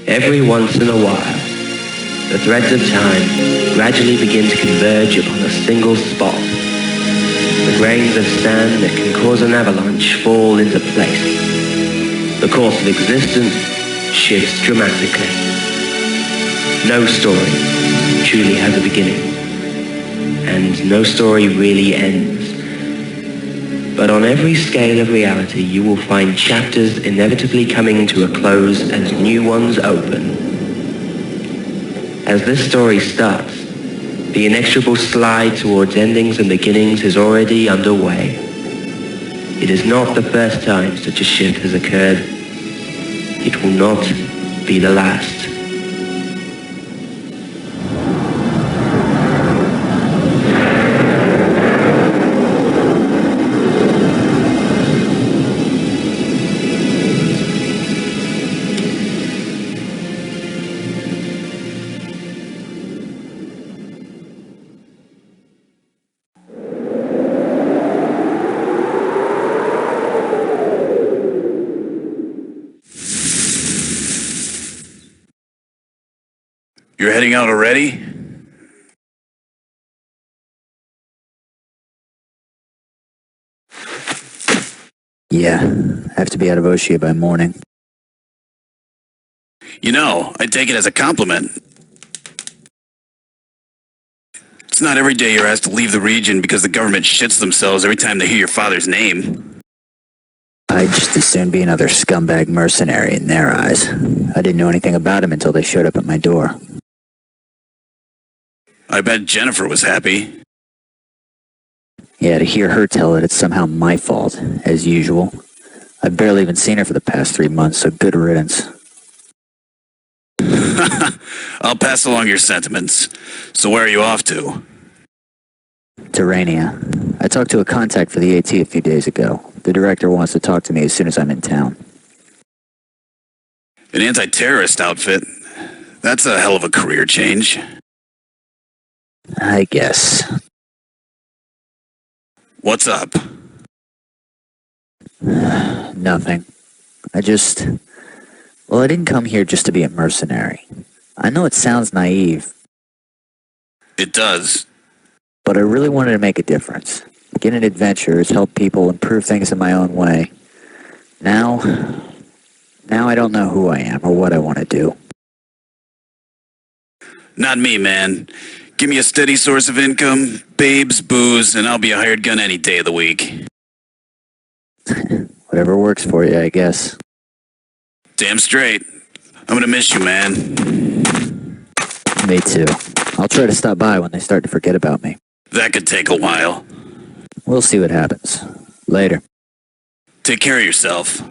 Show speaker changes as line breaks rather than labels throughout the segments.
Every once in a while, the threads of time gradually begin to converge upon a single spot. The grains of sand that can cause an avalanche fall into place. The course of existence shifts dramatically. No story truly has a beginning, and no story really ends. But on every scale of reality, you will find chapters inevitably coming to a close as new ones open. As this story starts, the inexorable slide towards endings and beginnings is already underway. It is not the first time such a shift has occurred. It will not be the last.
You're heading out already?
Yeah, I have to be out of Oshia by morning.
You know, I take it as a compliment. It's not every day you're asked to leave the region because the government shits themselves every time they hear your father's name.
I'd just as soon be another scumbag mercenary in their eyes. I didn't know anything about him until they showed up at my door.
I bet Jennifer was happy.
Yeah, to hear her tell it, it's somehow my fault, as usual. I've barely even seen her for the past 3 months, so good riddance.
I'll pass along your sentiments. So where are you off to?
Terrania. I talked to a contact for the AT a few days ago. The director wants to talk to me as soon as I'm in town.
An anti-terrorist outfit? That's a hell of a career change.
I guess.
What's up?
Nothing. I didn't come here just to be a mercenary. I know it sounds naive,
It does.
but I really wanted to make a difference. Get in adventures, help people, improve things in my own way. Now I don't know who I am or what I want to do.
Not me, man. Give me a steady source of income, babes, booze, and I'll be a hired gun any day of the week.
Whatever works for you, I guess.
Damn straight. I'm gonna miss you, man.
Me too. I'll try to stop by when they start to forget about me.
That could take a while.
We'll see what happens. Later.
Take care of yourself.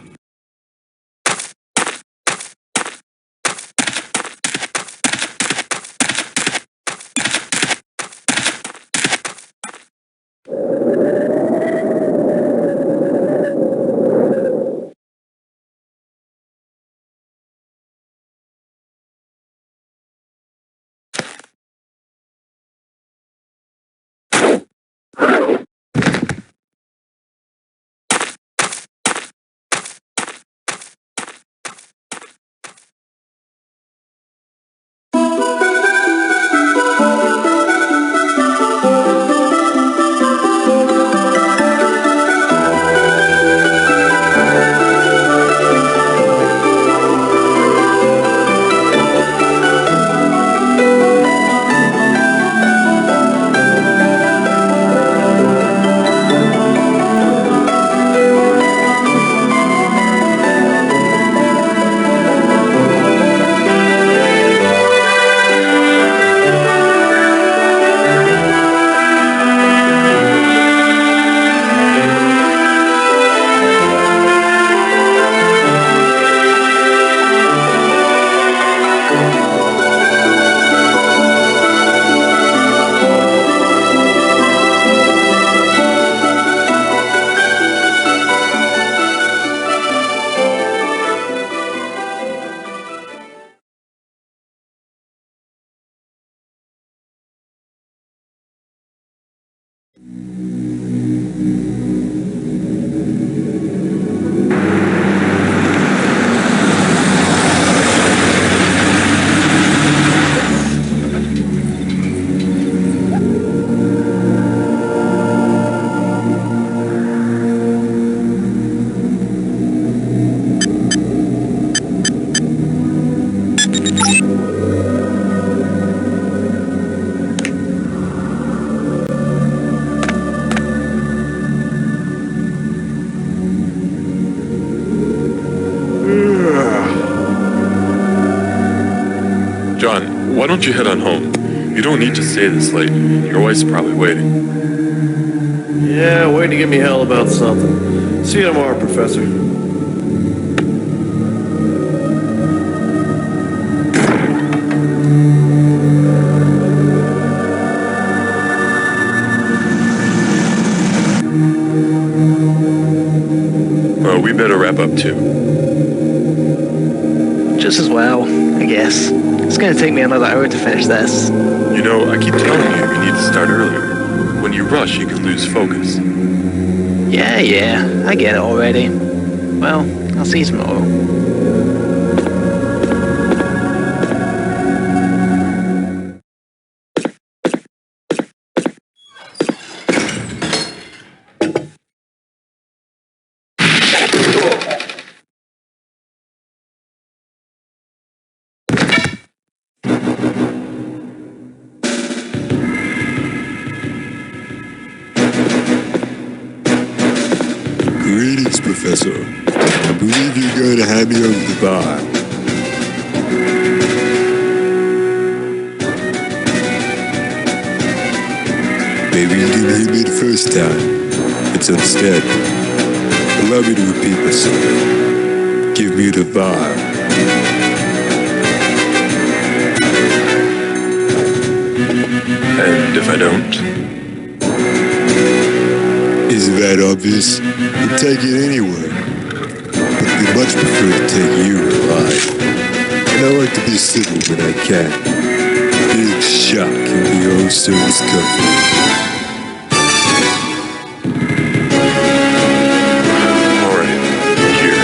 Why don't you head on home? You don't need to stay this late. Your wife's probably waiting.
Yeah, waiting to give me hell about something. See you tomorrow, Professor.
Well, we better wrap up too.
Just as well, I guess. It's gonna take me another hour to finish this.
You know, I keep telling you need to start earlier. When you rush, you can lose focus.
Yeah, I get it already. Well, I'll see you tomorrow.
Greetings, Professor. I believe you're going to hand me over the bar. Maybe you didn't hear me the first time. It's instead. Allow me to repeat myself. Give me the bar.
And if I don't?
Isn't that obvious? We'll take it anywhere. But we much prefer to take you alive. And I like to be civil when I can. Big shock can be oh so discomforting.
Alright, here.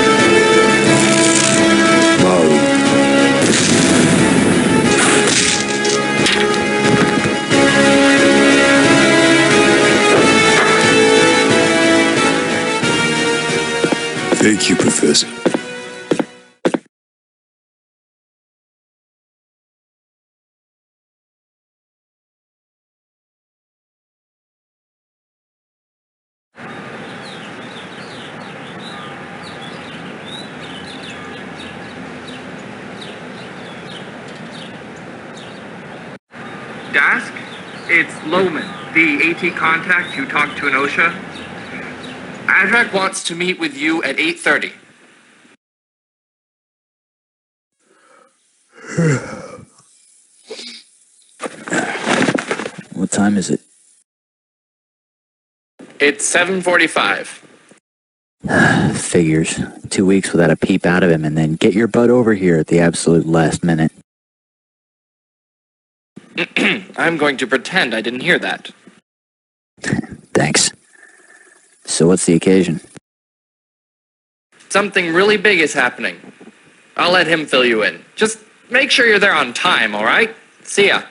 Molly. Thank you, Professor.
Dask? It's Loman, the AT contact who talked to Anosha. Adrak wants to meet with you at 8:30.
What time is it?
It's 7:45.
Figures. 2 weeks without a peep out of him, and then get your butt over here at the absolute last minute.
I'm going to pretend I didn't hear that.
Thanks. So what's the occasion?
Something really big is happening. I'll let him fill you in. Just make sure you're there on time, all right? See ya.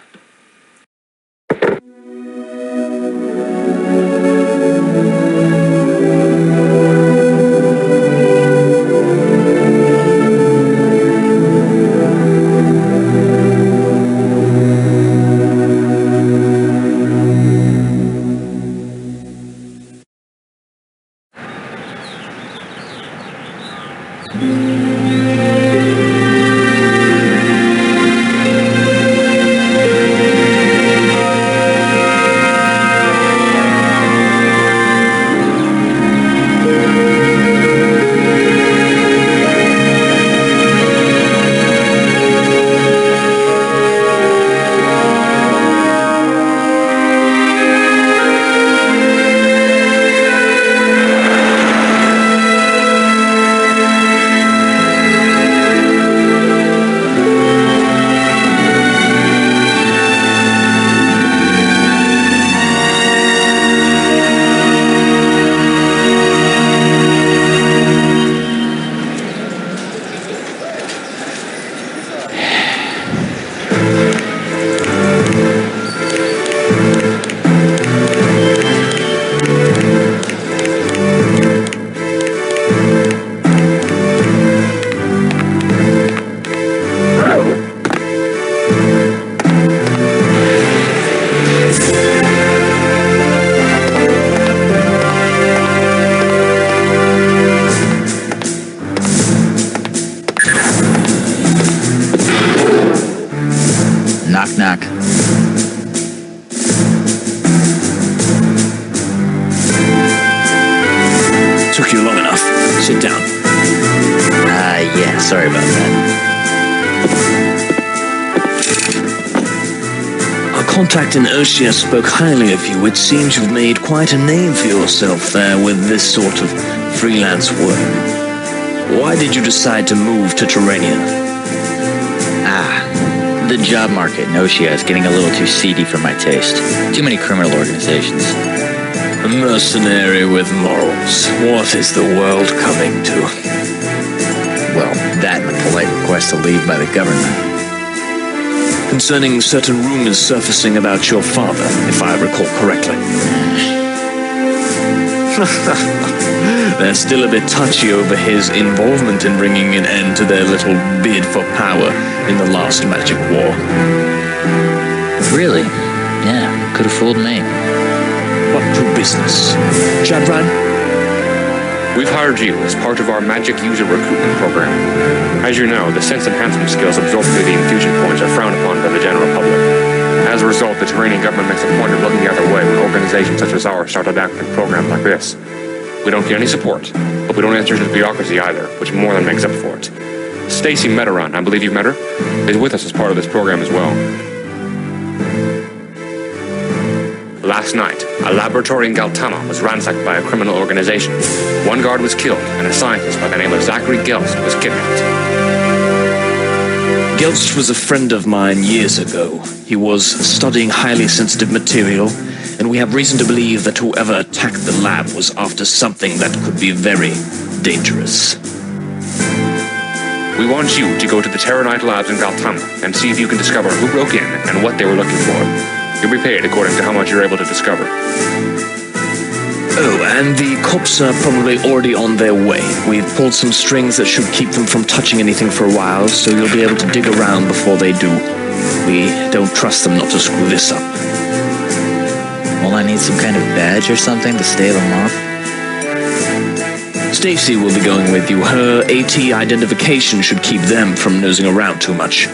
sit down.
Yeah, sorry about that.
Our contact in Oceania spoke highly of you. It seems you've made quite a name for yourself there with this sort of freelance work. Why did you decide to move to Terrania?
The job market in Oceania is getting a little too seedy for my taste. Too many criminal organizations.
A mercenary with morals. What is the world coming to?
Well, that and a polite request to leave by the government.
Concerning certain rumors surfacing about your father, if I recall correctly. They're still a bit touchy over his involvement in bringing an end to their little bid for power in the last magic war.
Really? Yeah, could have fooled me.
What to business? Jadran?
We've hired you as part of our magic user recruitment program. As you know, the sense enhancement skills absorbed through the infusion points are frowned upon by the general public. As a result, the Terranian government makes a point of looking the other way when organizations such as ours start adapting programs like this. We don't get any support, but we don't answer to the bureaucracy either, which more than makes up for it. Stacy Metaron, I believe you've met her, is with us as part of this program as well. Last night, a laboratory in Galtama was ransacked by a criminal organization. One guard was killed, and a scientist by the name of Zachary Gelst was kidnapped.
Gelst was a friend of mine years ago. He was studying highly sensitive material, and we have reason to believe that whoever attacked the lab was after something that could be very dangerous.
We want you to go to the Terranite labs in Galtama and see if you can discover who broke in and what they were looking for. You'll be paid according to how much you're able to discover.
Oh, and the cops are probably already on their way. We've pulled some strings that should keep them from touching anything for a while, so you'll be able to dig around before they do. We don't trust them not to screw this up.
Will I need some kind of badge or something to stave them off?
Stacy will be going with you. Her AT identification should keep them from nosing around too much.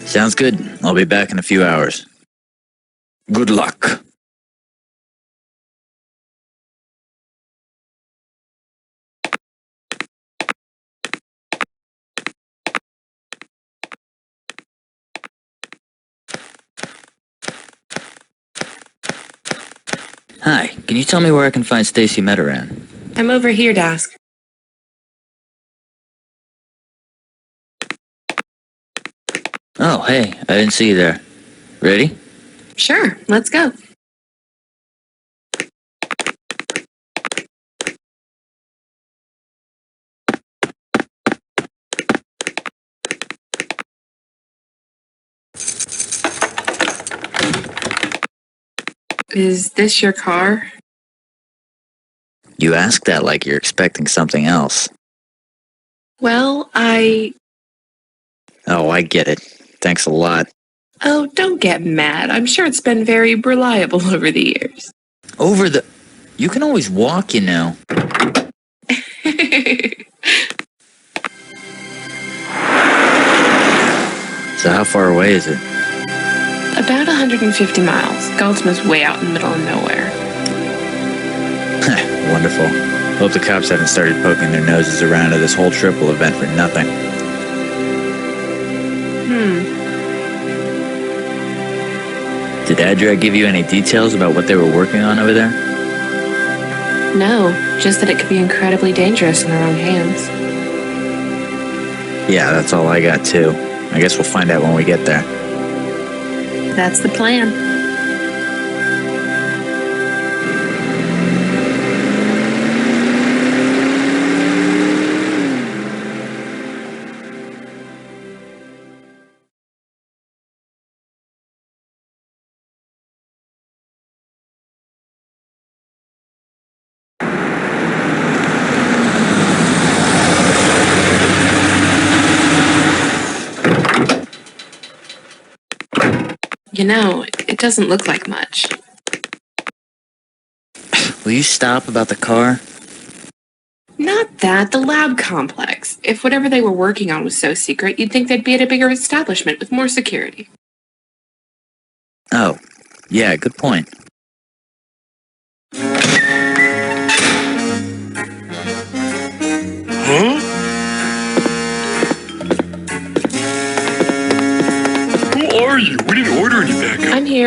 Sounds good. I'll be back in a few hours.
Good luck.
Hi, can you tell me where I can find Stacy Metaran?
I'm over here, Dask.
Oh, hey, I didn't see you there. Ready?
Sure, let's go. Is this your car?
You ask that like you're expecting something else.
Well,
Oh, I get it. Thanks a lot.
Oh, don't get mad. I'm sure it's been very reliable over the years.
You can always walk, you know. So how far away is it?
About 150 miles. Galtama's way out in the middle of nowhere.
Wonderful. Hope the cops haven't started poking their noses around to this whole triple event for nothing. Did Adra give you any details about what they were working on over there?
No, just that it could be incredibly dangerous in the wrong hands.
Yeah, that's all I got too. I guess we'll find out when we get there.
That's the plan. You know, it doesn't look like much.
Will you stop about the car?
Not that, the lab complex. If whatever they were working on was so secret, you'd think they'd be at a bigger establishment with more security.
Oh, yeah, good point.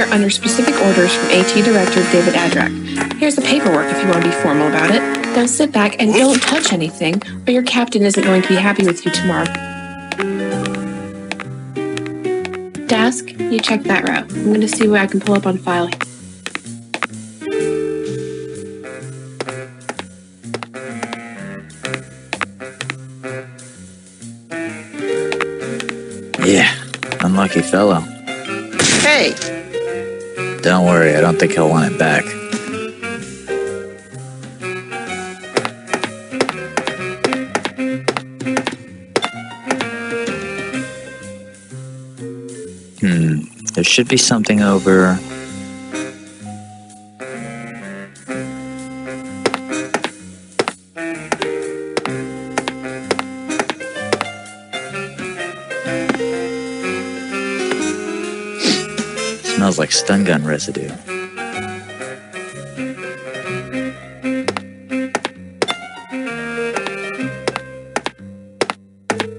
here under specific orders from AT Director David Adrak. Here's the paperwork if you want to be formal about it. Now sit back and don't touch anything, or your captain isn't going to be happy with you tomorrow. Desk, you check that route. I'm going to see what I can pull up on file.
Yeah, unlucky fellow.
Hey!
Don't worry, I don't think he'll want it back. There should be something over... Smells like stun gun residue.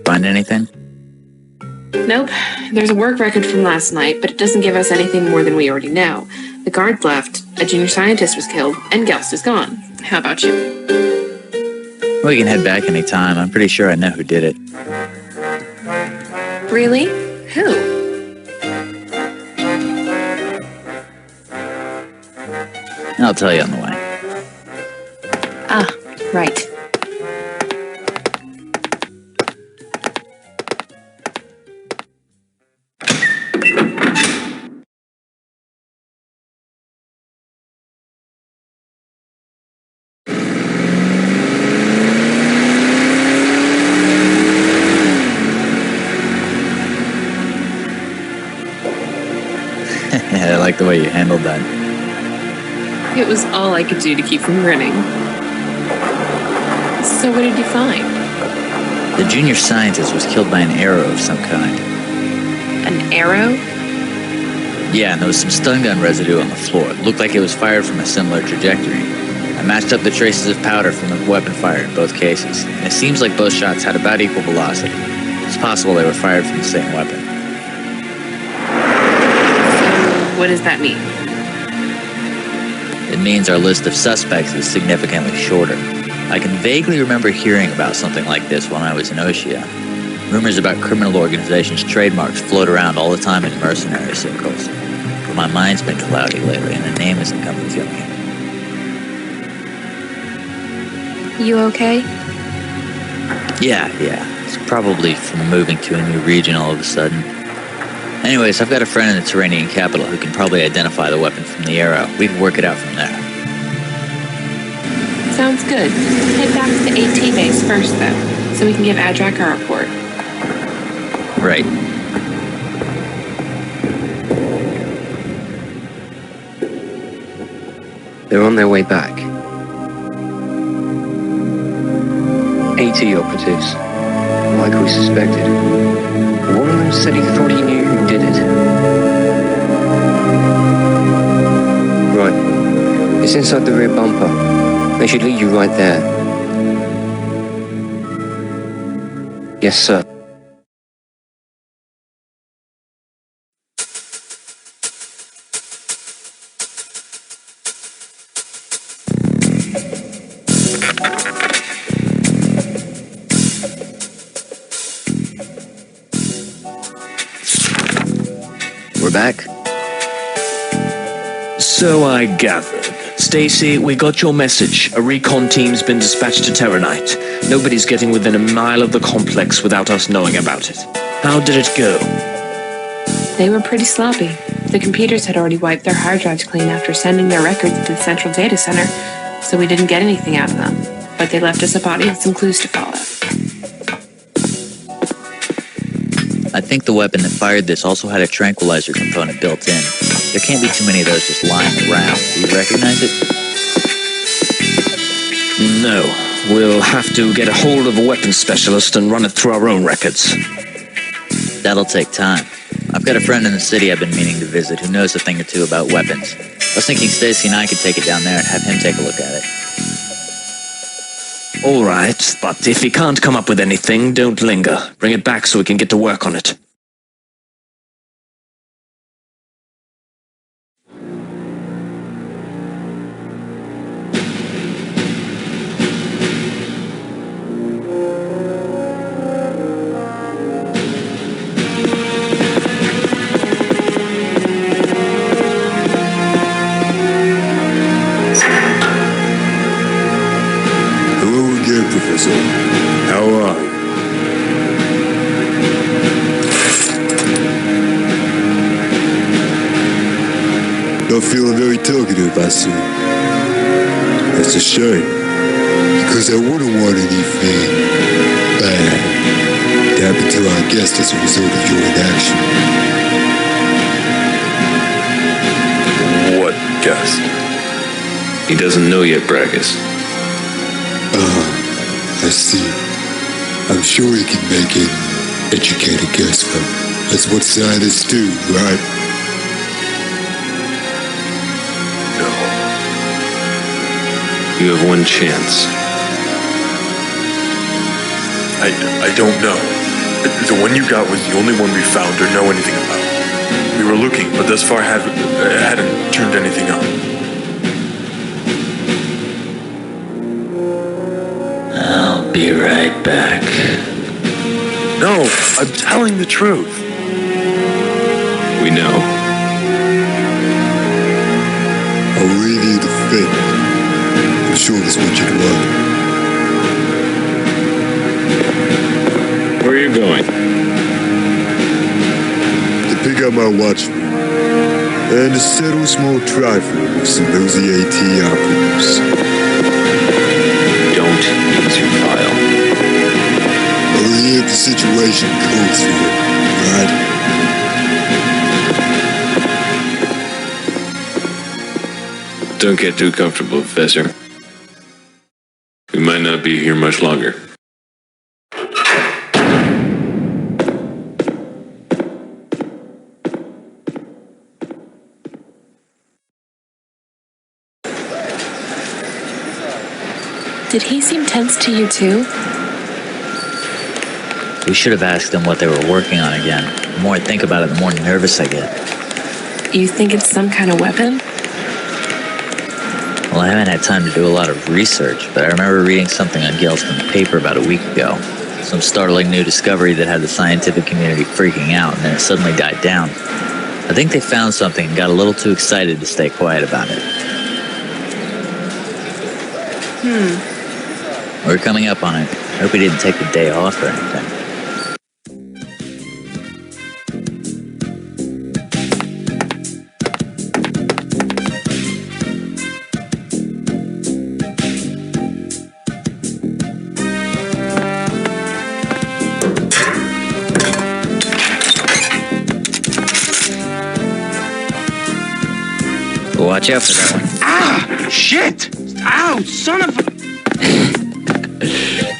Find anything?
Nope. There's a work record from last night, but it doesn't give us anything more than we already know. The guards left, a junior scientist was killed, and Gelst is gone. How about you?
We can head back anytime. I'm pretty sure I know who did it.
Really? Who?
I'll tell you on the way.
Ah, right.
I like the way you handled that.
It was all I could do to keep from grinning. So what did you find?
The junior scientist was killed by an arrow of some kind.
An arrow?
Yeah, and there was some stun gun residue on the floor. It looked like it was fired from a similar trajectory. I matched up the traces of powder from the weapon fired in both cases, and it seems like both shots had about equal velocity. It's possible they were fired from the same weapon.
So what does that mean?
It means our list of suspects is significantly shorter. I can vaguely remember hearing about something like this when I was in Oshia. Rumors about criminal organizations' trademarks float around all the time in mercenary circles. But my mind's been cloudy lately, and the name isn't coming to me.
You okay?
Yeah. It's probably from moving to a new region all of a sudden. Anyways, I've got a friend in the Terranian capital who can probably identify the weapon from the arrow. We can work it out from there.
Sounds good. Head back to the AT base first, though, so we can give Adrak our report.
Right.
They're on their way back. AT operatives, like we suspected. One of them said he thought he knew who did it. Right. It's inside the rear bumper. They should lead you right there. Yes, sir. We're back.
So I gathered. Stacy, we got your message. A recon team's been dispatched to Terranite. Nobody's getting within a mile of the complex without us knowing about it. How did it go?
They were pretty sloppy. The computers had already wiped their hard drives clean after sending their records to the central data center, so we didn't get anything out of them. But they left us a body and some clues to follow.
I think the weapon that fired this also had a tranquilizer component built in. There can't be too many of those just lying around. Do you recognize it?
No. We'll have to get a hold of a weapons specialist and run it through our own records.
That'll take time. I've got a friend in the city I've been meaning to visit who knows a thing or two about weapons. I was thinking Stacy and I could take it down there and have him take a look at it.
All right, but if he can't come up with anything, don't linger. Bring it back so we can get to work on it.
so. How are you? Not feeling very talkative, I see. That's a shame, because I wouldn't want anything bad to happen to our guest as a result of your inaction.
What guest?
He doesn't know yet, Brackus.
I see. I'm sure he can make an educated guess, though. That's what scientists do, right?
No.
You have one chance.
I don't know. The one you got was the only one we found or know anything about. We were looking, but thus far hadn't turned anything up.
I'll be right back.
No, I'm telling the truth.
We know.
I'll leave you to think. I'm sure that's what you'd want.
Where are you going?
To pick up my watch and to settle a small trifle with some nosy AT operatives.
Don't use your file.
Only if the situation calls for it, right?
Don't get too comfortable, Professor. We might not be here much longer.
Did he seem tense to you too?
We should have asked them what they were working on again. The more I think about it, the more nervous I get.
You think it's some kind of weapon?
Well, I haven't had time to do a lot of research, but I remember reading something on Gelston's paper about a week ago. Some startling new discovery that had the scientific community freaking out, and then it suddenly died down. I think they found something and got a little too excited to stay quiet about it. We're coming up on it. I hope we didn't take the day off or anything. Watch out for that one.
Ah! Shit! Ow! Son of a...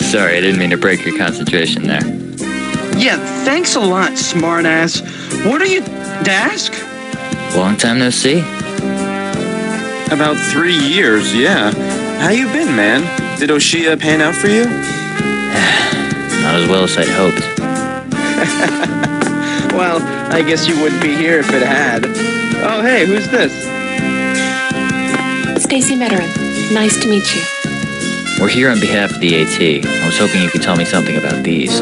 Sorry, I didn't mean to break your concentration there.
Yeah, thanks a lot, smartass. What are you... Dask?
Long time no see.
About 3 years, yeah. How you been, man? Did Oshia pan out for you?
Not as well as I'd hoped.
Well, I guess you wouldn't be here if it had. Oh, hey, who's this?
Stacy Meteran. Nice to meet you.
We're here on behalf of the AT. I was hoping you could tell me something about these.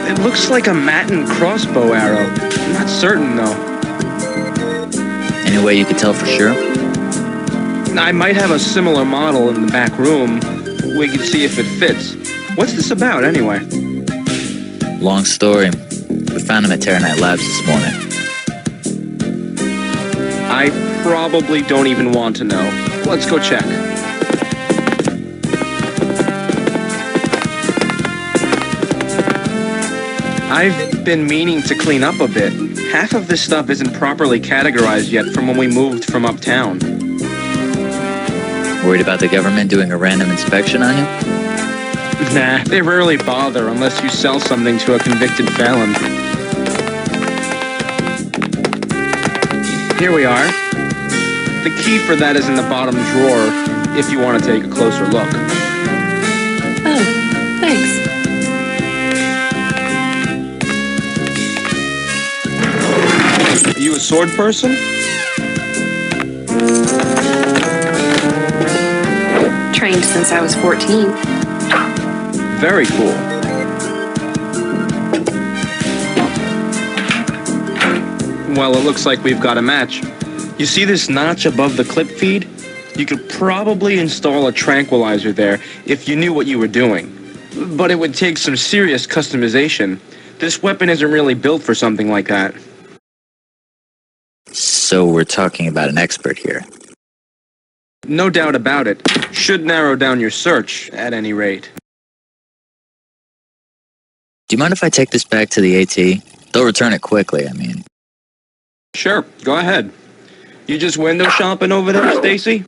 It looks like a matin crossbow arrow. I'm not certain, though.
Any way you could tell for sure?
I might have a similar model in the back room. We can see if it fits. What's this about, anyway?
Long story. We found them at Terranite Labs this morning.
I probably don't even want to know. Let's go check. I've been meaning to clean up a bit. Half of this stuff isn't properly categorized yet from when we moved from uptown.
Worried about the government doing a random inspection on you?
Nah, they rarely bother unless you sell something to a convicted felon. Here we are. The key for that is in the bottom drawer, if you want to take a closer look.
Oh, thanks.
Are you a sword person?
Trained since I was 14.
Very cool. Well, it looks like we've got a match. You see this notch above the clip feed? You could probably install a tranquilizer there if you knew what you were doing. But it would take some serious customization. This weapon isn't really built for something like that.
So we're talking about an expert here.
No doubt about it. Should narrow down your search, at any rate.
Do you mind if I take this back to the AT? They'll return it quickly, I mean.
Sure, go ahead. You just window shopping over there, Stacy?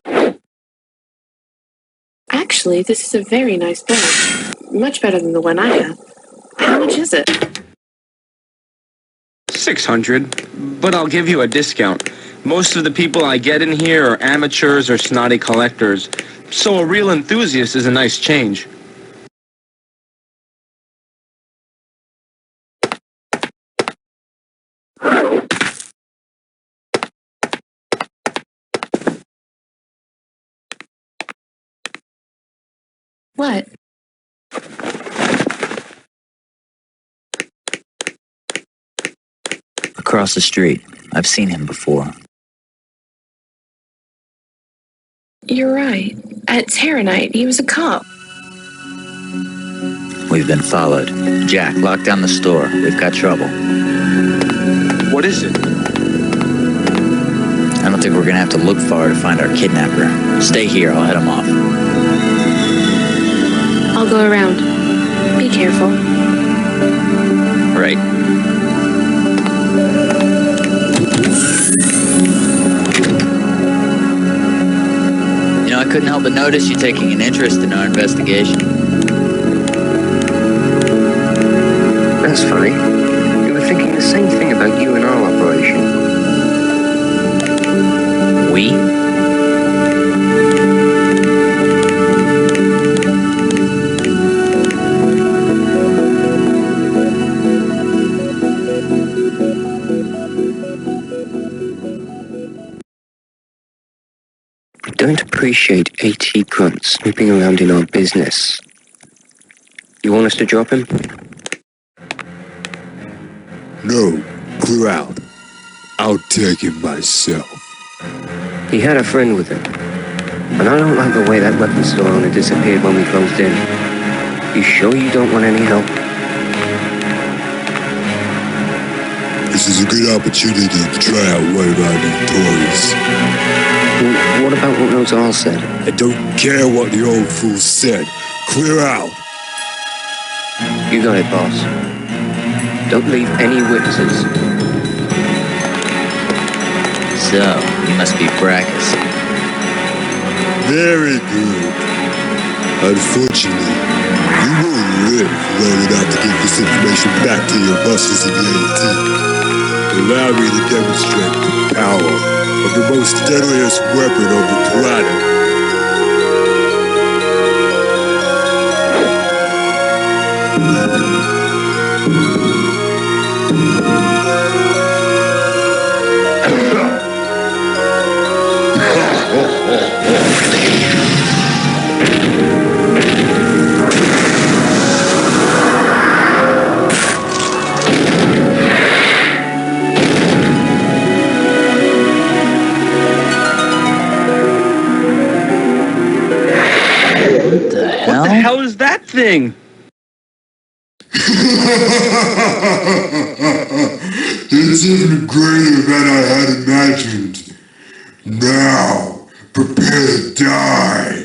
Actually, this is a very nice bag. Much better than the one I have. How much is it?
$600, but I'll give you a discount. Most of the people I get in here are amateurs or snotty collectors, so a real enthusiast is a nice change.
What?
Across the street. I've seen him before.
You're right. At Terranite, he was a cop.
We've been followed. Jack, lock down the store. We've got trouble.
What is it?
I don't think we're gonna have to look far to find our kidnapper. Stay here, I'll head him off.
I'll go around. Be careful.
Right. You know, I couldn't help but notice you taking an interest in our investigation.
That's funny. We were thinking the same thing about you and our operation.
We?
Don't appreciate AT grunts snooping around in our business. You want us to drop him?
No, clear out. I'll take him myself.
He had a friend with him. And I don't like the way that weapon store owner disappeared when we closed in. You sure you don't want any help?
This is a good opportunity to try out one of our new toys.
Well, what about what those all said?
I don't care what the old fool said. Clear out.
You got it, boss. Don't leave any witnesses.
So, you must be Brackus.
Very good. Unfortunately, you won't live long enough to give this information back to your bosses in the AT. Allow me to demonstrate the power of the most deadliest weapon on the planet.
What the hell is that thing?
It's even greater than I had imagined. Now, prepare to die.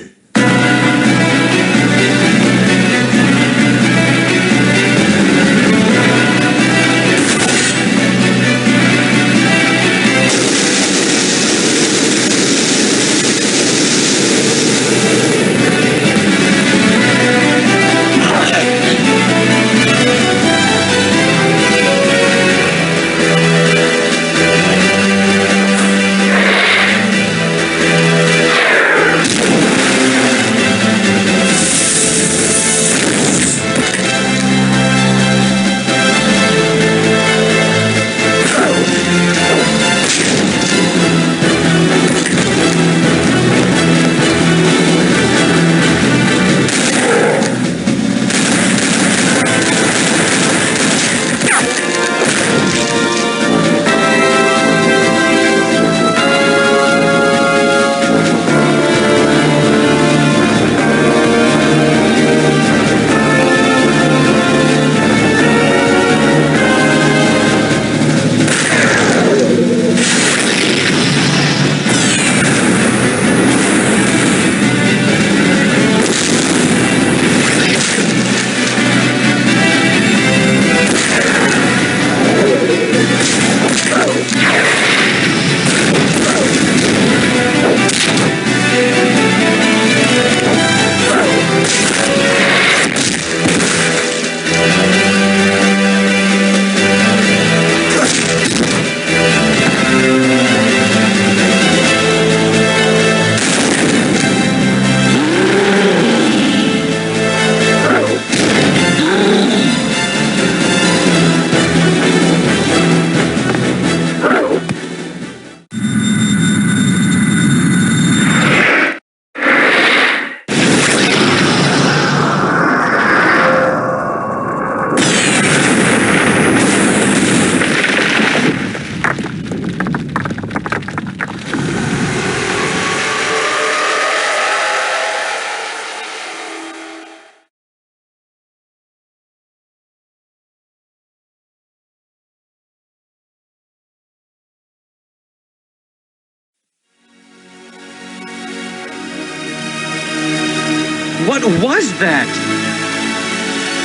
What was that?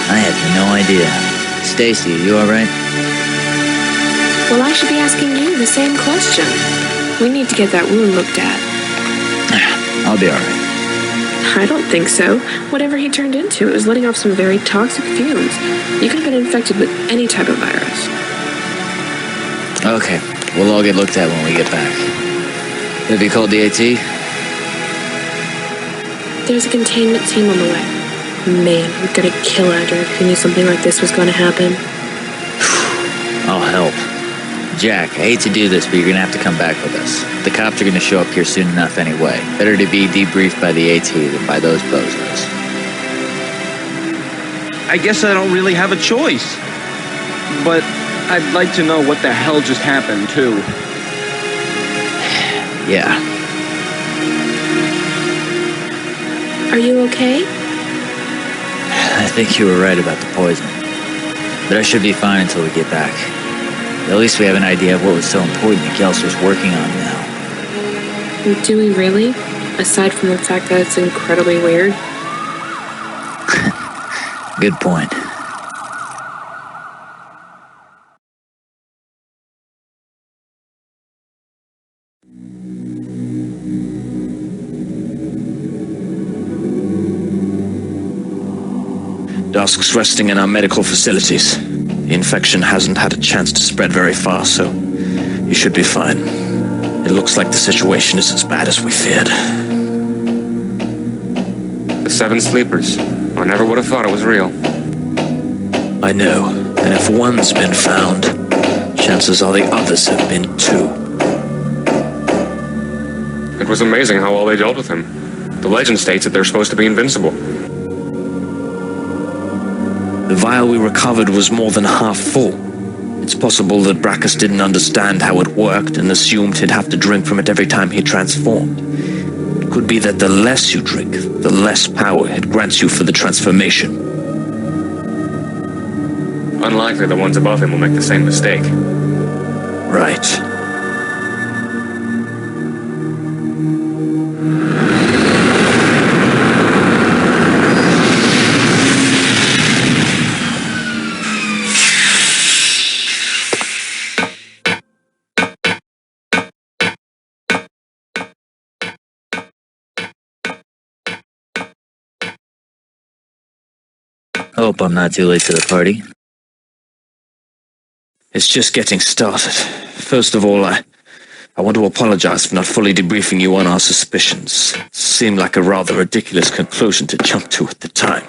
I have no idea. Stacy, you alright?
Well, I should be asking you the same question. We need to get that wound looked at.
I'll be alright.
I don't think so. Whatever he turned into, it was letting off some very toxic fumes. You could have been infected with any type of virus.
Okay, we'll all get looked at when we get back. Have you called the AT?
There's a containment team on the way. Man, we're gonna kill Adric if he knew something like this was gonna happen.
I'll help. Jack, I hate to do this, but you're gonna have to come back with us. The cops are gonna show up here soon enough anyway. Better to be debriefed by the AT than by those bozos.
I guess I don't really have a choice. But I'd like to know what the hell just happened, too.
Yeah.
Are you okay?
I think you were right about the poison. But I should be fine until we get back. At least we have an idea of what was so important that Gels was working on now.
Do we really? Aside from the fact that it's incredibly weird.
Good point.
Dusk's resting in our medical facilities. The infection hasn't had a chance to spread very far, so you should be fine. It looks like the situation is as bad as we feared.
The 7 sleepers. I never would have thought it was real.
I know, and if one's been found, chances are the others have been too.
It was amazing how well they dealt with him. The legend states that they're supposed to be invincible.
The vial we recovered was more than half full. It's possible that Brackus didn't understand how it worked and assumed he'd have to drink from it every time he transformed. It could be that the less you drink, the less power it grants you for the transformation.
Unlikely the ones above him will make the same mistake.
Right.
Hope I'm not too late to the party.
It's just getting started. First of all, I want to apologize for not fully debriefing you on our suspicions. It seemed like a rather ridiculous conclusion to jump to at the time.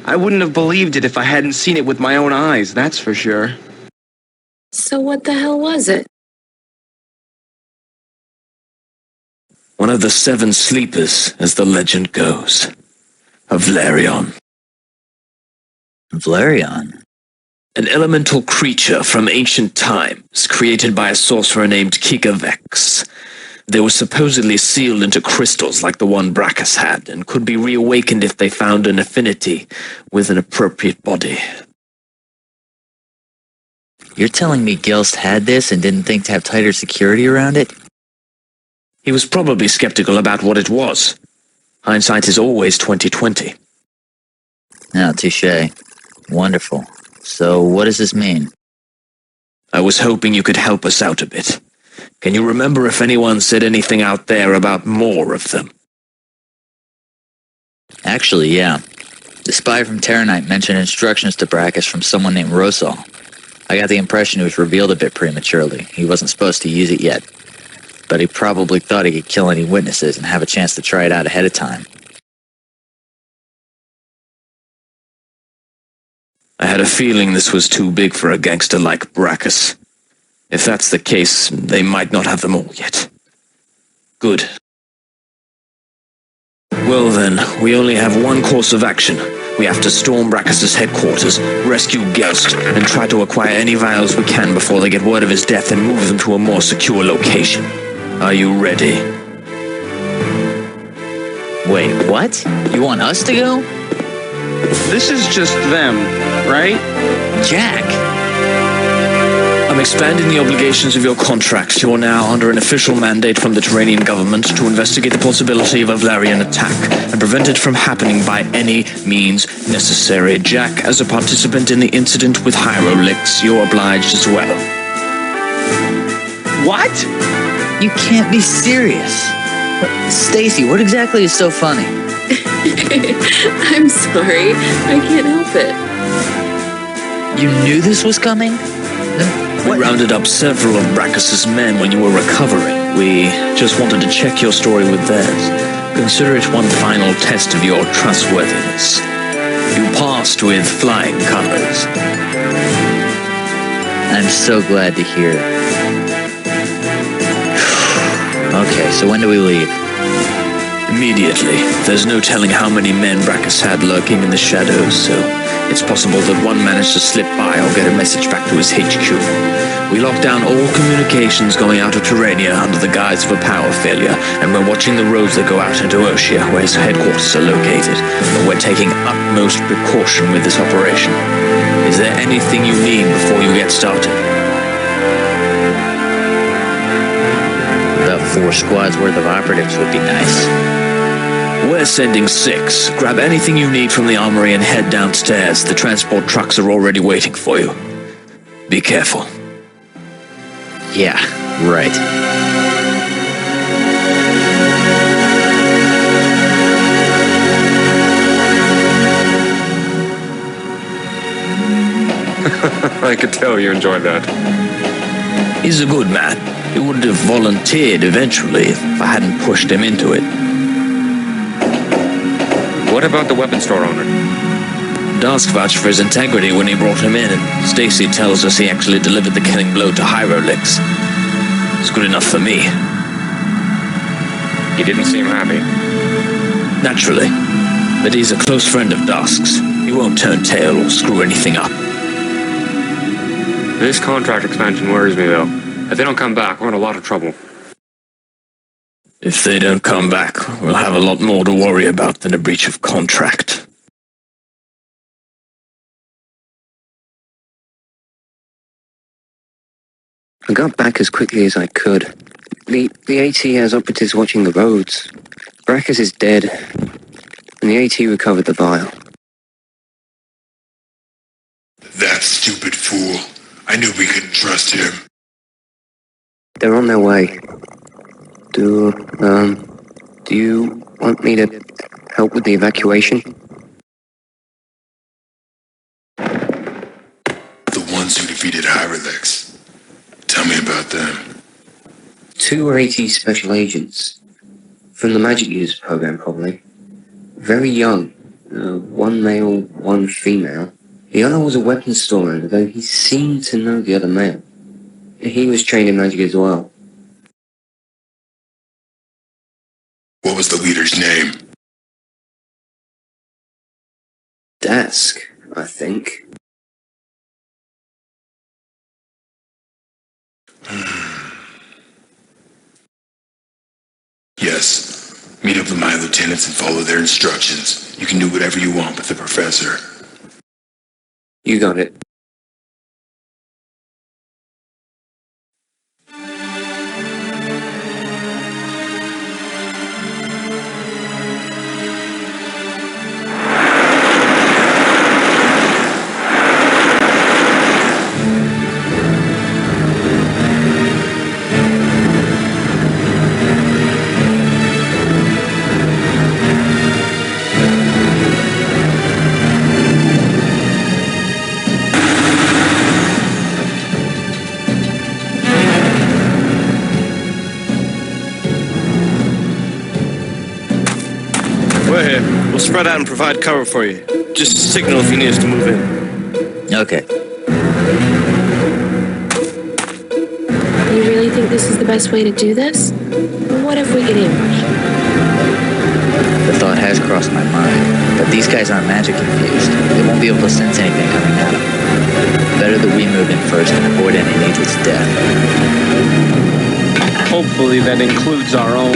I wouldn't have believed it if I hadn't seen it with my own eyes, that's for sure.
So what the hell was it?
One of the 7 sleepers, as the legend goes. A Vlarion.
Vlarion?
An elemental creature from ancient times, created by a sorcerer named Kika Vex. They were supposedly sealed into crystals like the one Brackus had, and could be reawakened if they found an affinity with an appropriate body.
You're telling me Gelst had this and didn't think to have tighter security around it?
He was probably skeptical about what it was. Hindsight is always 20/20.
Ah, touché. Wonderful. So what does this mean?
I was hoping you could help us out a bit. Can you remember if anyone said anything out there about more of them?
Actually, yeah. The spy from Terranite mentioned instructions to Brackus from someone named Rosal. I got the impression it was revealed a bit prematurely. He wasn't supposed to use it yet. But he probably thought he could kill any witnesses and have a chance to try it out ahead of time.
I had a feeling this was too big for a gangster like Brackus. If that's the case, they might not have them all yet. Good. Well then, we only have one course of action. We have to storm Brackus's headquarters, rescue Gelst, and try to acquire any vials we can before they get word of his death and move them to a more secure location. Are you ready?
Wait, what? You want us to go?
This is just them, right?
Jack!
I'm expanding the obligations of your contract. You are now under an official mandate from the Terranian government to investigate the possibility of a Vlarion attack and prevent it from happening by any means necessary. Jack, as a participant in the incident with hieroglyphs, you're obliged as well.
What? You can't be serious. Stacy, what exactly is so funny?
I'm sorry. I can't help it.
You knew this was coming?
We rounded up several of Brachus's men when you were recovering. We just wanted to check your story with theirs. Consider it one final test of your trustworthiness. You passed with flying colors.
I'm so glad to hear it. Okay, so when do we leave?
Immediately. There's no telling how many men Brachus had lurking in the shadows, so it's possible that one managed to slip by or get a message back to his HQ. We locked down all communications going out of Terrania under the guise of a power failure, and we're watching the roads that go out into Oshia, where his headquarters are located. But we're taking utmost precaution with this operation. Is there anything you need before you get started?
About 4 squads worth of operatives would be nice.
We're sending 6. Grab anything you need from the armory and head downstairs. The transport trucks are already waiting for you. Be careful.
Yeah, right.
I could tell you enjoyed that.
He's a good man. He would have volunteered eventually if I hadn't pushed him into it.
What about the weapon store owner?
Dask vouched for his integrity when he brought him in, and Stacy tells us he actually delivered the killing blow to hieroglyphs. It's good enough for me.
He didn't seem happy.
Naturally. But he's a close friend of Dask's. He won't turn tail or screw anything up.
This contract expansion worries me, though. If they don't come back, we're in a lot of trouble.
If they don't come back, we'll have a lot more to worry about than a breach of contract.
I got back as quickly as I could. The AT has operatives watching the roads. Brachus is dead, and the AT recovered the vial.
That stupid fool. I knew we couldn't trust him.
They're on their way. Do you want me to help with the evacuation?
The ones who defeated hieroglyphs. Tell me about them.
2 are AT special agents. From the Magic Users program, probably. Very young. 1 male, 1 female. The other was a weapons store owner, though he seemed to know the other male. He was trained in magic as well.
What was the leader's name?
Dask, I think.
Yes. Meet up with my lieutenants and follow their instructions. You can do whatever you want with the professor.
You got it.
We're here. We'll spread out and provide cover for you. Just signal if you need us to move in.
Okay.
You really think this is the best way to do this? What if we get ambushed?
The thought has crossed my mind, but these guys aren't magic infused. They won't be able to sense anything coming at them. Better that we move in first and avoid any needless death.
Hopefully that includes our own.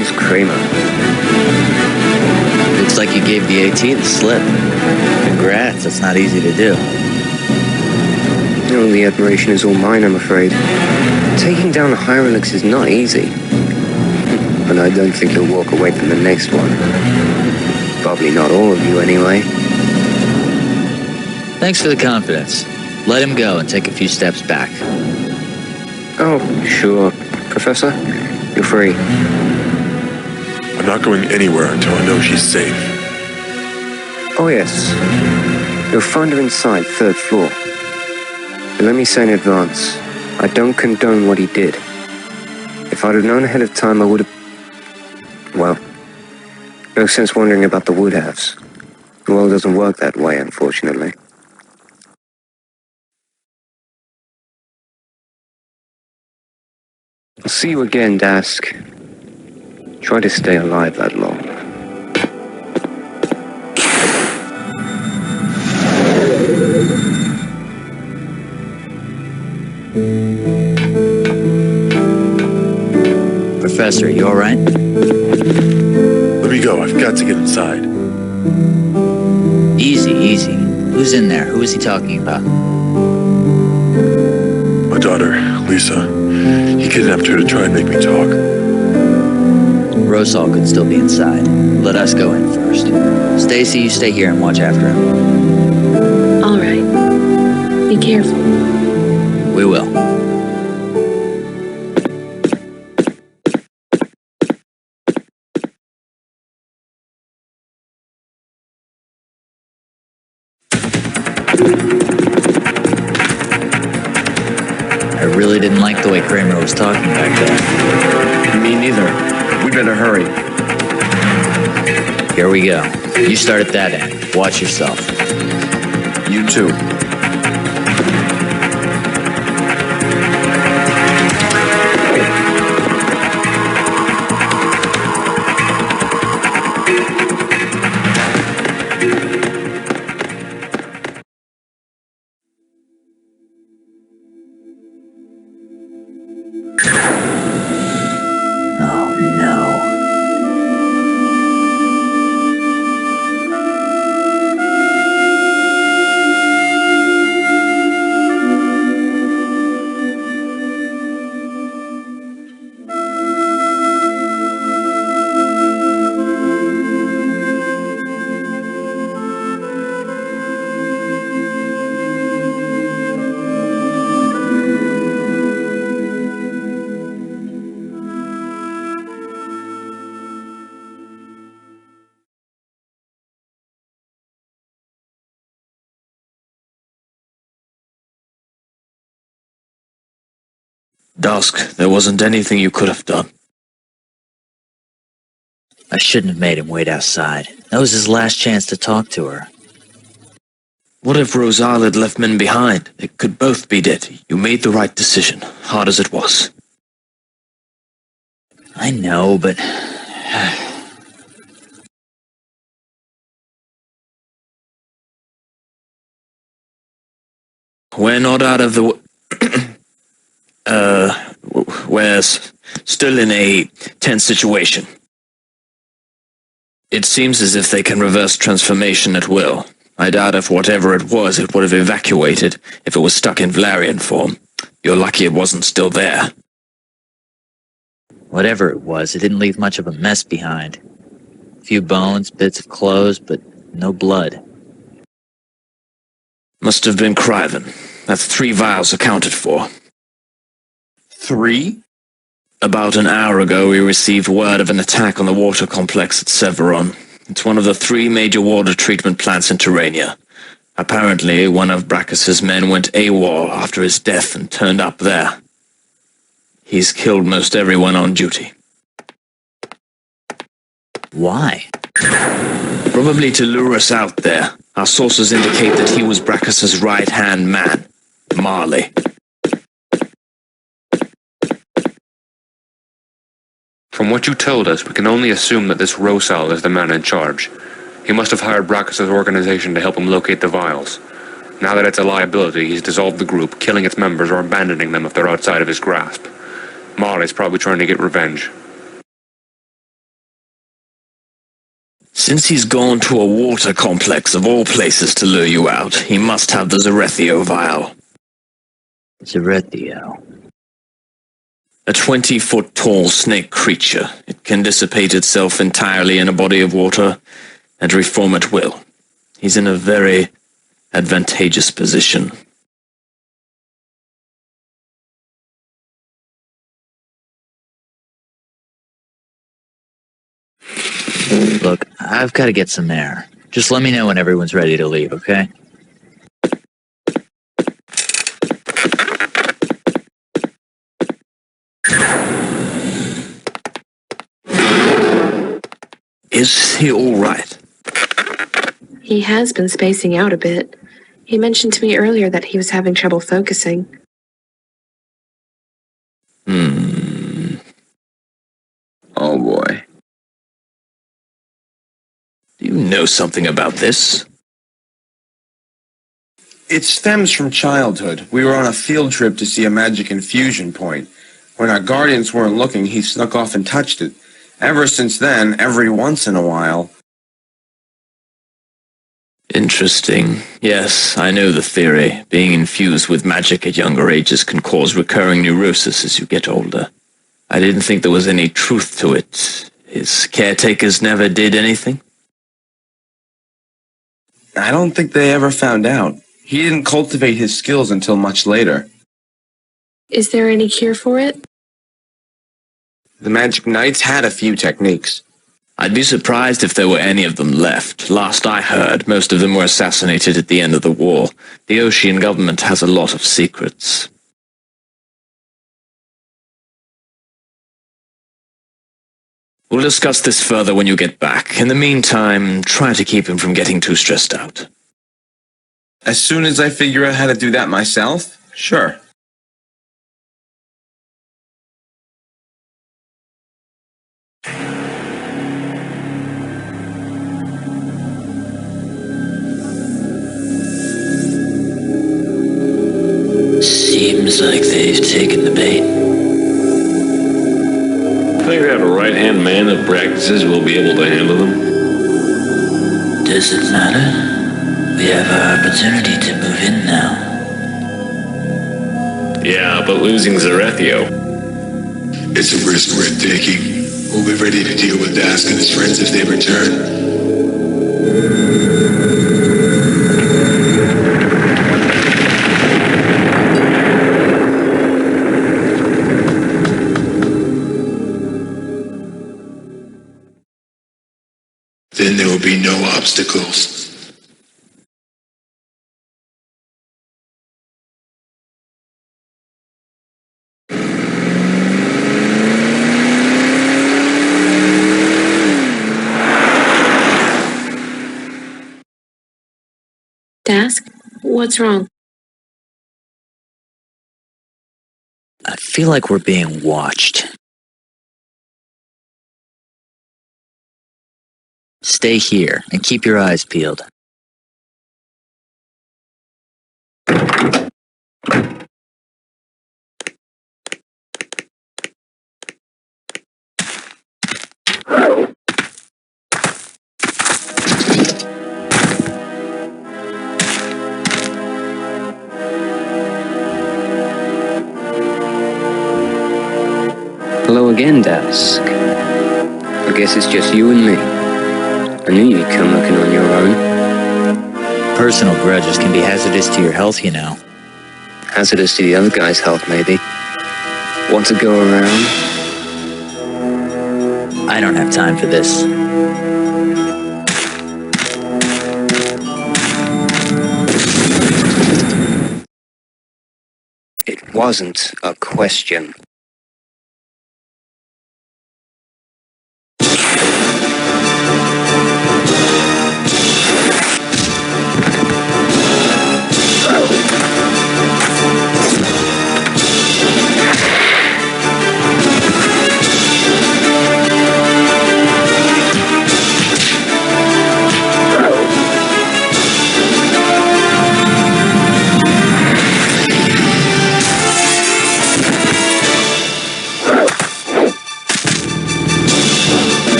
name's Kramer.
Looks like you gave the AT the slip. Congrats, that's not easy to do.
No, the admiration is all mine, I'm afraid. Taking down hieroglyphs is not easy. But I don't think you'll walk away from the next one. Probably not all of you, anyway.
Thanks for the confidence. Let him go and take a few steps back.
Oh, sure. Professor, you're free.
I'm not going anywhere until I know she's safe.
Oh, yes. You'll find her inside, 3rd floor. But let me say in advance, I don't condone what he did. If I'd have known ahead of time, I would have... Well, no sense wondering about the would-haves. The world doesn't work that way, unfortunately. I'll see you again, Dask. Try to stay alive that long.
Professor, you alright?
Let me go. I've got to get inside.
Easy, easy. Who's in there? Who is he talking about?
My daughter, Lisa. He kidnapped her to try and make me talk.
Rosal could still be inside. Let us go in first. Stacy, you stay here and watch after him.
All right. Be careful.
We will. I really didn't like the way Kramer was talking back there.
Me neither. We better hurry.
Here we go. You start at that end. Watch yourself.
You too.
Oh no.
Dusk, there wasn't anything you could have done.
I shouldn't have made him wait outside. That was his last chance to talk to her.
What if Rosal had left men behind? They could both be dead. You made the right decision, hard as it was.
I know, but...
We're not out of the... we're still in a tense situation. It seems as if they can reverse transformation at will. I doubt if whatever it was, it would have evacuated if it was stuck in Vlarion form. You're lucky it wasn't still there.
Whatever it was, it didn't leave much of a mess behind. A few bones, bits of clothes, but no blood.
Must have been Criven. That's 3 vials accounted for.
3?
About an hour ago, we received word of an attack on the water complex at Severon. It's one of the 3 major water treatment plants in Terrania. Apparently, one of Brachus's men went AWOL after his death and turned up there. He's killed most everyone on duty.
Why?
Probably to lure us out there. Our sources indicate that he was Brachus's right-hand man, Marley.
From what you told us, we can only assume that this Rosal is the man in charge. He must have hired Brachus's organization to help him locate the vials. Now that it's a liability, he's dissolved the group, killing its members or abandoning them if they're outside of his grasp. Marley's probably trying to get revenge.
Since he's gone to a water complex of all places to lure you out, he must have the Zarethio vial.
Zarethio.
A 20-foot tall snake creature. It can dissipate itself entirely in a body of water and reform at will. He's in a very advantageous position.
Look, I've got to get some air. Just let me know when everyone's ready to leave, okay?
Is he all right?
He has been spacing out a bit. He mentioned to me earlier that he was having trouble focusing.
Oh boy.
Do you know something about this?
It stems from childhood. We were on a field trip to see a magic infusion point. When our guardians weren't looking, he snuck off and touched it. Ever since then, every once in a while.
Interesting. Yes, I know the theory. Being infused with magic at younger ages can cause recurring neurosis as you get older. I didn't think there was any truth to it. His caretakers never did anything?
I don't think they ever found out. He didn't cultivate his skills until much later.
Is there any cure for it?
The Magic Knights had a few techniques.
I'd be surprised if there were any of them left. Last I heard, most of them were assassinated at the end of the war. The Ocean government has a lot of secrets. We'll discuss this further when you get back. In the meantime, try to keep him from getting too stressed out.
As soon as I figure out how to do that myself, sure.
Seems like they've taken the bait.
I think we have a right-hand man that practices will be able to handle them.
Does it matter? We have our opportunity to move in now.
Yeah, but losing Zarethio.
It's a risk worth taking. We'll be ready to deal with Dask and his friends if they return. Then there will be no obstacles.
Dask? What's wrong?
I feel like we're being watched. Stay here and keep your eyes peeled.
Hello again, Dask. I guess it's just you and me. I knew you'd come looking on your own.
Personal grudges can be hazardous to your health, you know.
Hazardous to the other guy's health, maybe. Want to go around?
I don't have time for this.
It wasn't a question.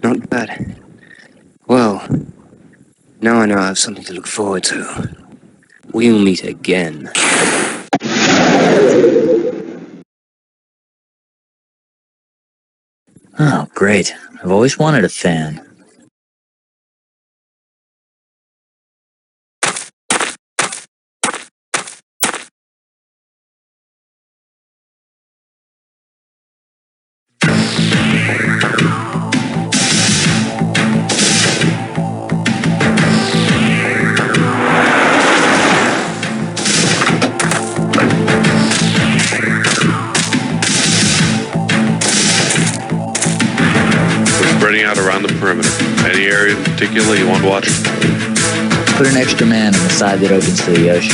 Not bad. Well, now I know I have something to look forward to. We'll meet again.
Oh, great. I've always wanted a fan.
Spreading out around the perimeter. Any area in particular you want to watch?
Put an extra man on the side that opens to the ocean.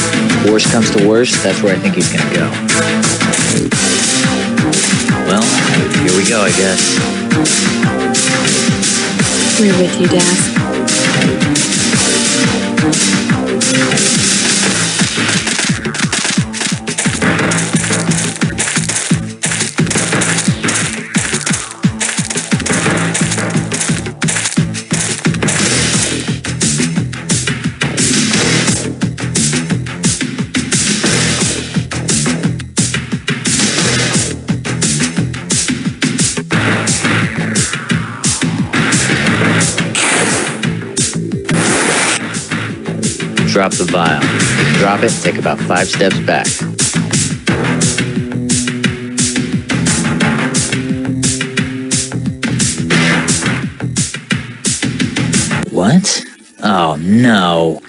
Worst comes to worst, that's where I think he's gonna go. Well, here we go, I guess.
We're with you, Dad.
Drop the vial. Drop it, take about 5 steps back. What? Oh, no.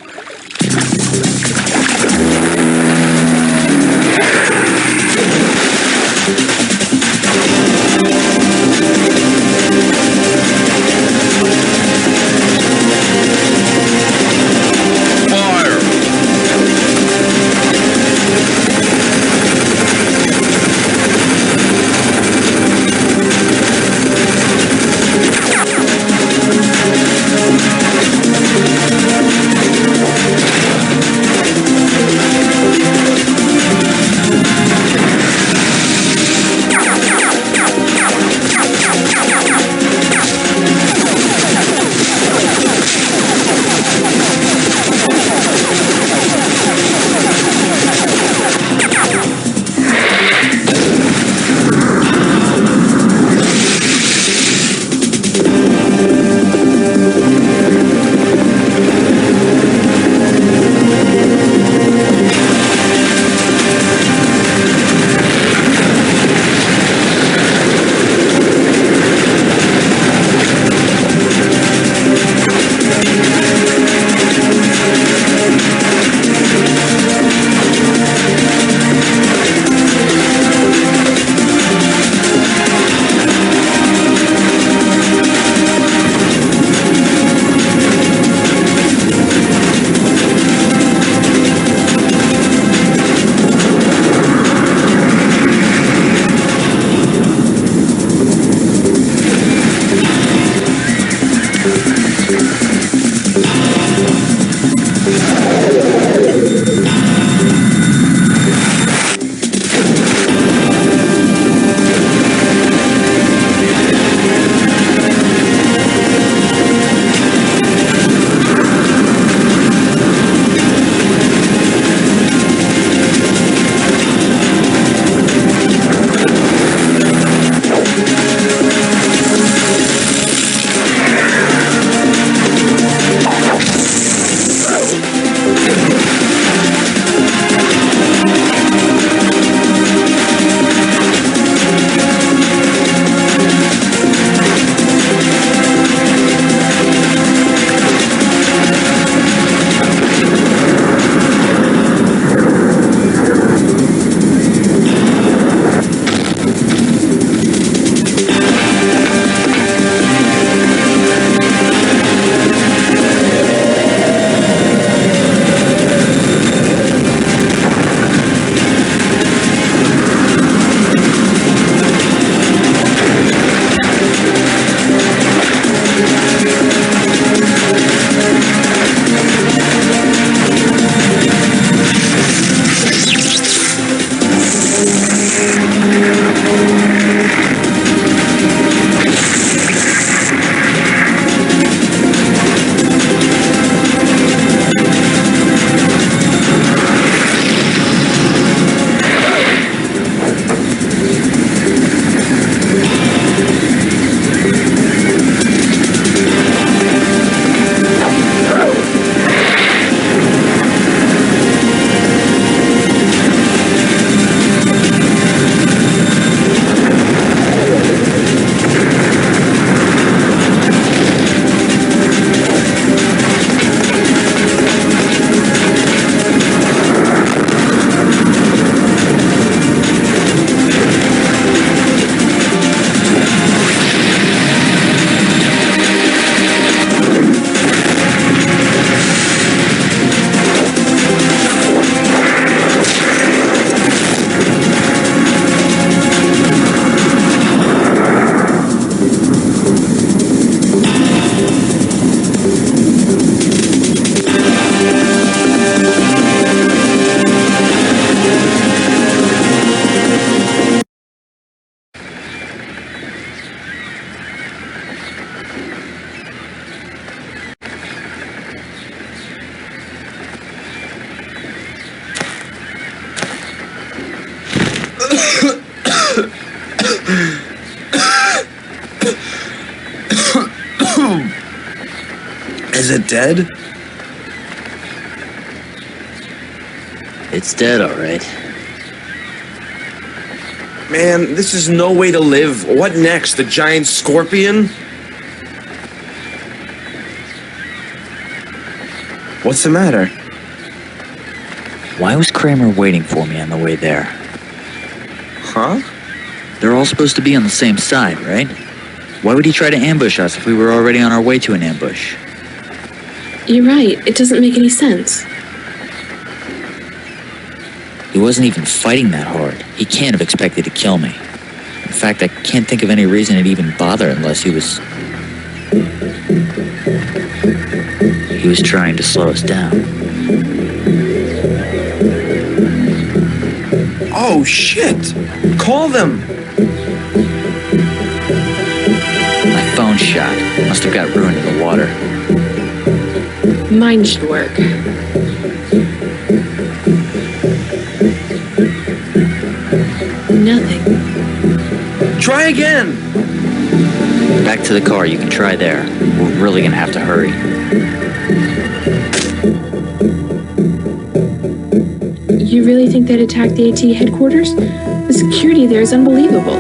Is it dead?
It's dead, all right.
Man, this is no way to live. What next? The giant scorpion? What's the matter?
Why was Kramer waiting for me on the way there?
Huh?
They're all supposed to be on the same side, right? Why would he try to ambush us if we were already on our way to an ambush?
You're right. It doesn't make any sense.
He wasn't even fighting that hard. He can't have expected to kill me. In fact, I can't think of any reason he'd even bother unless he was trying to slow us down.
Oh, shit! Call them!
My phone's shot. Must have got ruined in the water.
Mine should work. Nothing.
Try again!
Back to the car. You can try there. We're really gonna have to hurry.
You really think they'd attack the AT headquarters? The security there is unbelievable.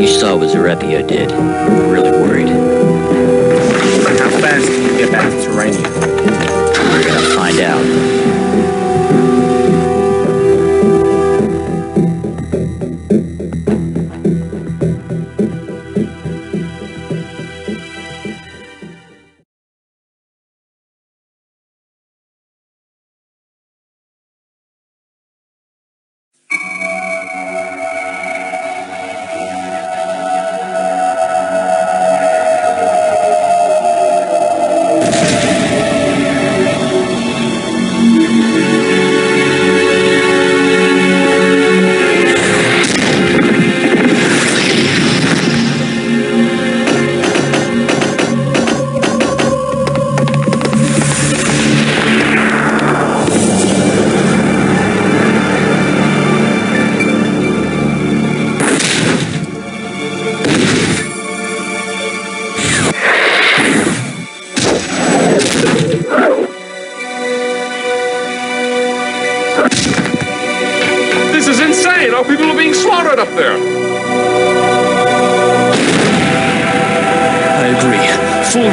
You saw what Zarepio did. We're really worried.
How fast can you get back to Terrania?
We're gonna find out.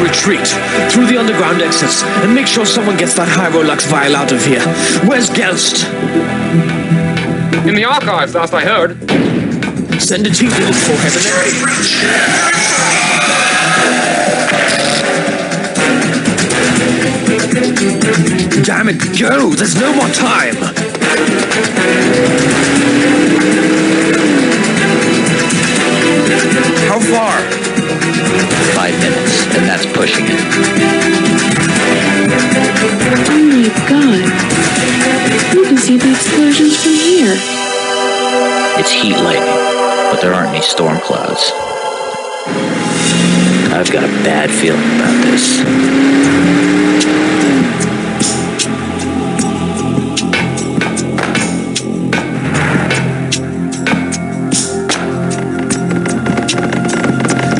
Retreat through the underground exits and make sure someone gets that Hyrolux vial out of here. Where's Gelst?
In the archives, last I heard.
Send a team to look for him and damn it, go! There's no more time!
How far?
5 minutes, and that's pushing it.
Oh my god. You can see the explosions from here.
It's heat lightning, but there aren't any storm clouds. I've got a bad feeling about this.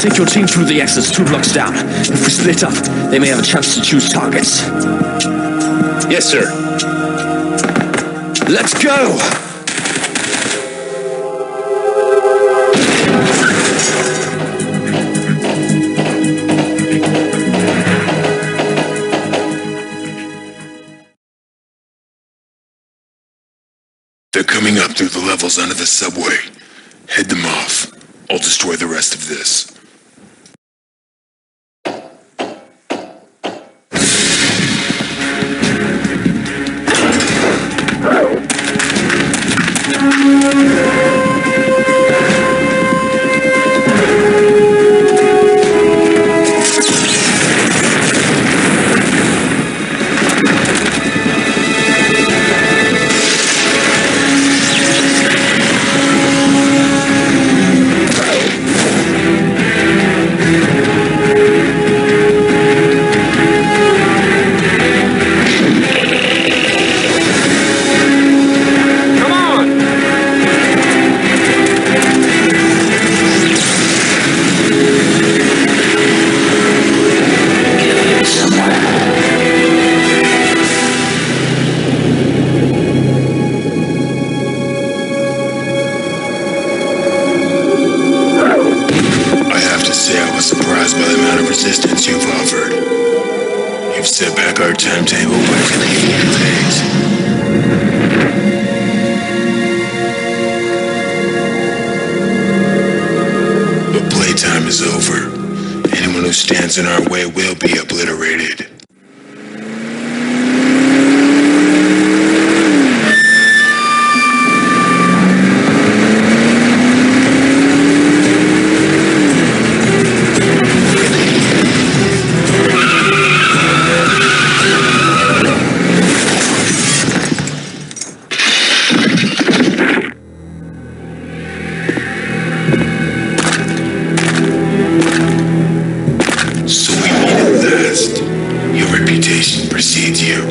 Take your team through the exits 2 blocks down. If we split up, they may have a chance to choose targets.
Yes, sir.
Let's go!
They're coming up through the levels under the subway. Head them off. I'll destroy the rest of this. our timetable by 3 days. But playtime is over. Anyone who stands in our way will be obliterated. So we meet at last. Your reputation precedes you.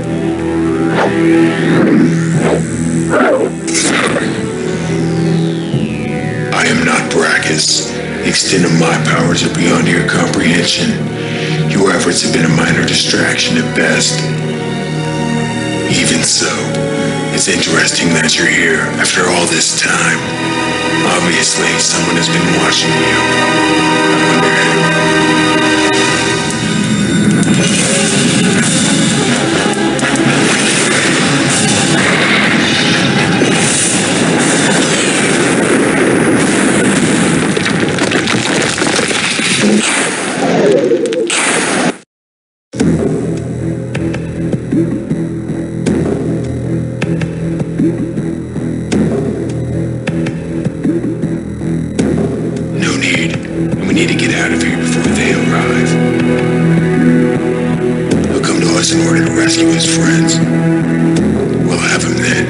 I am not Brachus. The extent of my powers are beyond your comprehension. Your efforts have been a minor distraction at best. Even so, it's interesting that you're here after all this time. Obviously, someone has been watching you. I wonder who. No need. And we need to get out of here before they arrive. He'll come to us in order to rescue his friends. We'll have him then.